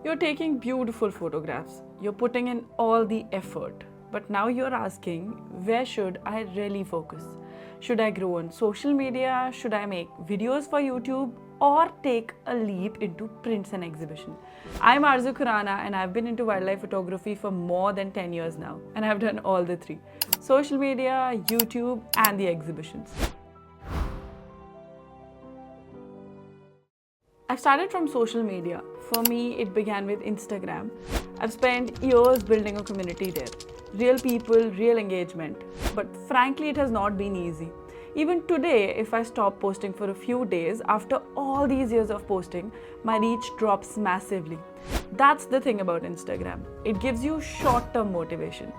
You're taking beautiful photographs, you're putting in all the effort, but now you're asking, where should I really focus? Should I grow on social media? Should I make videos for YouTube? Or take a leap into prints and exhibition? I'm Arzu Khurana and I've been into wildlife photography for more than 10 years now, and I've done all the three: social media, YouTube, and the exhibitions. I've started from social media. For me, it began with Instagram. I've spent years building a community there. Real people, real engagement. But frankly, it has not been easy. Even today, if I stop posting for a few days, after all these years of posting, my reach drops massively. That's the thing about Instagram. It gives you short-term motivation.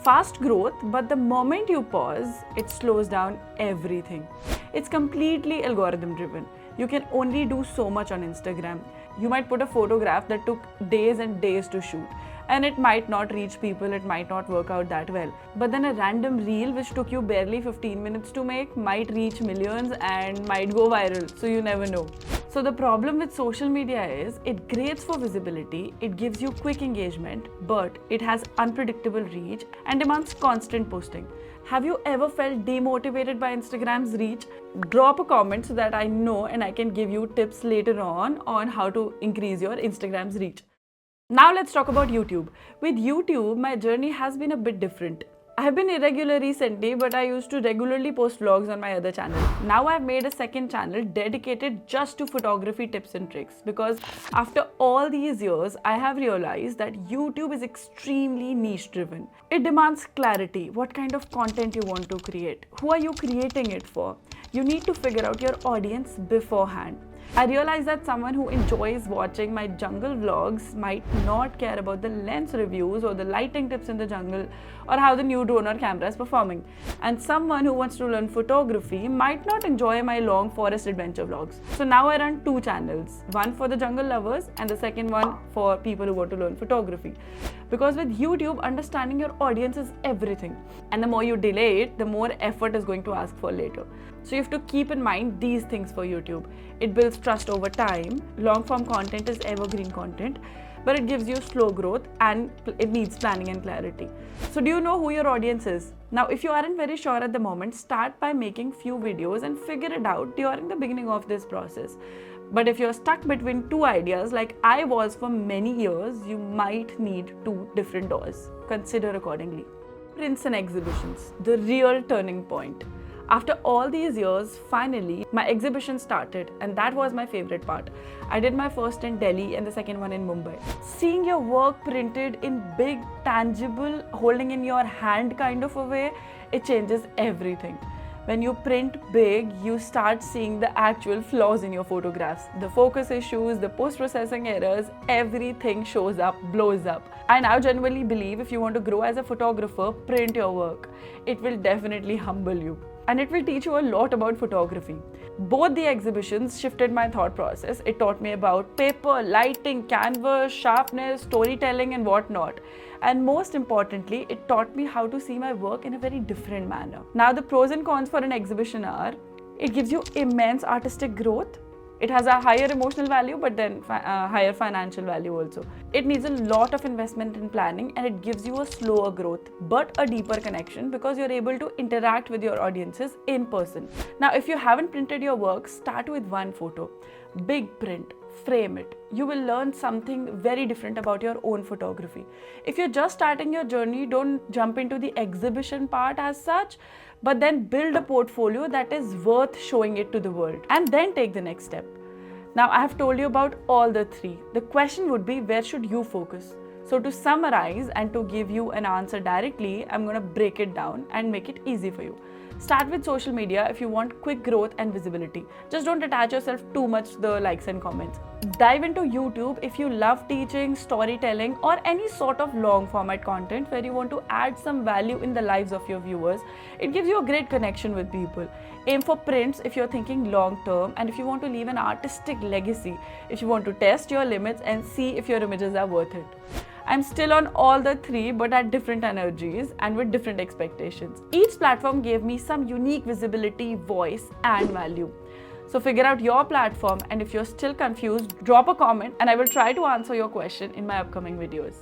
Fast growth, but the moment you pause, it slows down everything. It's completely algorithm driven. You can only do so much on Instagram. You might put a photograph that took days and days to shoot, and it might not reach people, it might not work out that well. But then a random reel which took you barely 15 minutes to make might reach millions and might go viral, so you never know. So the problem with social media is it grades for visibility, it gives you quick engagement, but it has unpredictable reach and demands constant posting. Have you ever felt demotivated by Instagram's reach? Drop a comment so that I know and I can give you tips later on how to increase your Instagram's reach. Now let's talk about YouTube. With YouTube, my journey has been a bit different. I have been irregular recently, but I used to regularly post vlogs on my other channel. Now I've made a second channel dedicated just to photography tips and tricks, because after all these years, I have realized that YouTube is extremely niche driven. It demands clarity, what kind of content you want to create, who are you creating it for. You need to figure out your audience beforehand. I realized that someone who enjoys watching my jungle vlogs might not care about the lens reviews or the lighting tips in the jungle or how the new drone or camera is performing. And someone who wants to learn photography might not enjoy my long forest adventure vlogs. So now I run two channels, one for the jungle lovers and the second one for people who want to learn photography. Because with YouTube, understanding your audience is everything. And the more you delay it, the more effort is going to ask for later. So you have to keep in mind these things for YouTube. It builds trust over time. Long form content is evergreen content, but it gives you slow growth and it needs planning and clarity. So do you know who your audience is? Now, if you aren't very sure at the moment, start by making few videos and figure it out during the beginning of this process. But if you're stuck between two ideas, like I was for many years, you might need two different doors. Consider accordingly. Prints and exhibitions, the real turning point. After all these years, finally, my exhibition started, and that was my favorite part. I did my first in Delhi and the second one in Mumbai. Seeing your work printed in big, tangible, holding in your hand kind of a way, it changes everything. When you print big, you start seeing the actual flaws in your photographs. The focus issues, the post-processing errors, everything shows up, blows up. I now genuinely believe if you want to grow as a photographer, print your work. It will definitely humble you. And it will teach you a lot about photography. Both the exhibitions shifted my thought process. It taught me about paper, lighting, canvas, sharpness, storytelling and whatnot. And most importantly, it taught me how to see my work in a very different manner. Now the pros and cons for an exhibition are, it gives you immense artistic growth. It has a higher emotional value, but then higher financial value also. It needs a lot of investment in planning, and it gives you a slower growth, but a deeper connection because you're able to interact with your audiences in person. Now, if you haven't printed your work, start with one photo. Big print, frame it. You will learn something very different about your own photography. If you're just starting your journey, don't jump into the exhibition part as such, but then build a portfolio that is worth showing it to the world, and then take the next step. Now, I have told you about all the three. The question would be, where should you focus? So to summarize and to give you an answer directly, I'm going to break it down and make it easy for you. Start with social media if you want quick growth and visibility. Just don't attach yourself too much to the likes and comments. Dive into YouTube if you love teaching, storytelling, or any sort of long format content where you want to add some value in the lives of your viewers. It gives you a great connection with people. Aim for prints if you're thinking long term and if you want to leave an artistic legacy, if you want to test your limits and see if your images are worth it. I'm still on all the three, but at different energies and with different expectations. Each platform gave me some unique visibility, voice, and value. So figure out your platform, and if you're still confused, drop a comment and I will try to answer your question in my upcoming videos.